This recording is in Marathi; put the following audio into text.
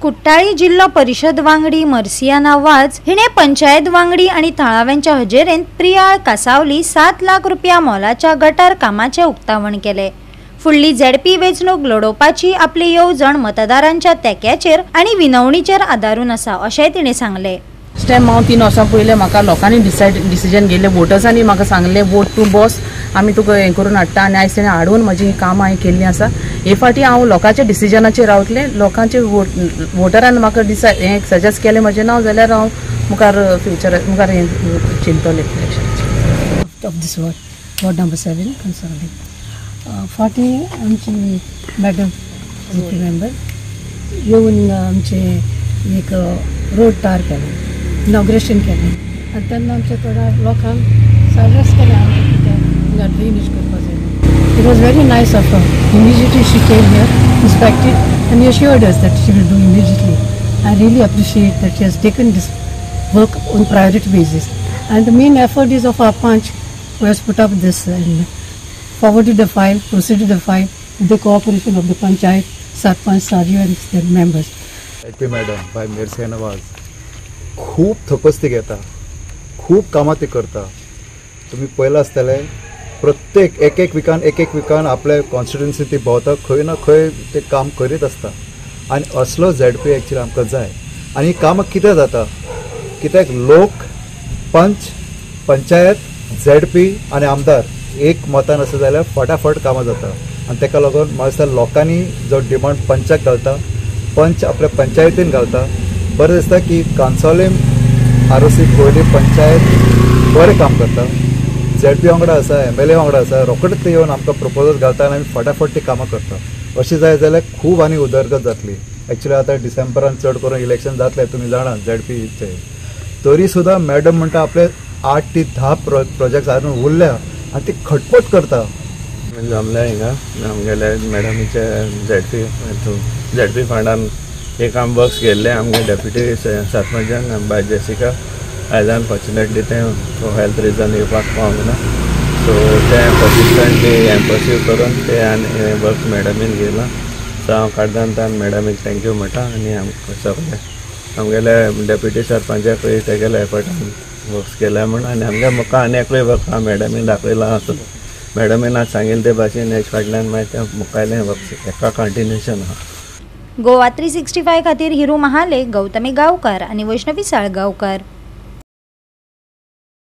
कुट्टाळी जिल्हा परिषद वांगडी मर्सियाना वाज हिने पंचायत वांगडी आणि थळाव्यांच्या हजेरेंत प्रियाळ कासावली 7 लाख रुपया मोलाच्या गटार कामाचे उक्तावण केले। फुडली झेडपी वेंचणूक लढोवपाची आपली येवजण मतदारांच्या तेक्याचेर आणि विनवणीचेर आदारून आसा अशें तिणे सांगले। टाइम हांव 3 वर्सां पयलें म्हाका लोकांनी डिसिजन घेतले, वोटर्सांनी म्हाका सांगले वोट टू बॉस, आमी तुका हें करून हाडटा आनी आयज तेणें हाडून म्हजी कामां हांवें केल्लीं आसा। हे फाटी हांव लोकांच्या डिसिजनाचेर रावतलें, लोकांचे वोटरान म्हाका हें सजेस्ट केलें म्हजें नांव जाल्यार हांव मुखार फ्युचर मुखार हें चिंततलें election of this ward number 7 कंसोली फाटी आमची मॅडम जीपी मेंबर येवन आमचे एक रोड टार केलें, इनॉग्रेशन केलें आनी तेन्ना आमच्या थोड्या लोकांक सजेस्ट केलें आमकां कितें ड्रेनेज करपाक जाय। It was very nice of her. Immediately she came here, inspected and assured us that she will do immediately. I really appreciate that she has taken this work on priority basis and the main effort is of our panch who has put up this and forwarded the file, proceeded the file with the cooperation of the panchayat, sarpanch, sarju and their members. Madam बाय मर्सियाना वाज खूब थपस्ती घेता, खूब कामां ती करता। तुम्ही पळयलां आसतलें प्रत्येक एक विकान आपल्या कॉन्स्टिट्युएन्सी ती भोंवता, खंय ना खंय ते काम करीत आसता आनी असलो झेडपी एक्चुअली आमकां जाय। आनी ही कामां कितें जाता कित्याक लोक पंच, पंचायत, झेडपी आनी आमदार एक मतान आसा जाल्यार फटाफट कामां जाता आनी तेका लागून म्हाका दिसता लोकांनी जो डिमांड पंचाक घालता, पंच आपल्या पंचायतीन घालता, बरें दिसता की कांसावलीम आरोसी कोयली पंचायत बरें काम करता। झेडपी वांगडा आसा, MLA वांगडा आसा, रोखडेच ते येवन आमकां प्रपोजल घालता आनी आमी फटाफट ती कामां करता। अशी जाय जाल्यार खूब आनी उदरगत जातली। एक्चुअली आतां डिसेंबरान चड करून इलेक्शन जातलें, तुमी जाणा झेडपीचे, तरी सुद्दां मॅडम म्हणटा आपले 8 ते 10 प्रोजेक्ट्स अजून उरल्या आनी ती खटपट करता। जमल्या हिंगा आमगेले मॅडमीचे झेडपी फंडान एक आम वर्क्स गेल्ले आमगे डेप्युटी सरपंचान बाय जेसिका आयज अनफॉर्च्युनेटली ते हेल्थ रिजन येवपाक पावना, सो ते पर्सिस्टंटली एम्पसीव करून ते आनी वर्क मॅडमीन गेला। सो हांव काडदान मॅडमीक थँक्यू म्हणटा आनी आमकां सगळे आमगेले डेप्युटी सरपंचाकूय तेगेले एफर्टान वर्क्स केल्या म्हण आनी आमगे म्हाका आनी एकूय वर्क हांव मॅडमीन दाखयलां आसा। मॅडमीन आज सांगिल्ले ते भाशेन हेज फाटल्यान मागीर ते मुखायलें वर्क्स एका कंटिन्युएशन आहा। गोवा 365 खातीर हिरू महाले, गौतमी गांवकार आनी वैष्णवी साळगांवकार।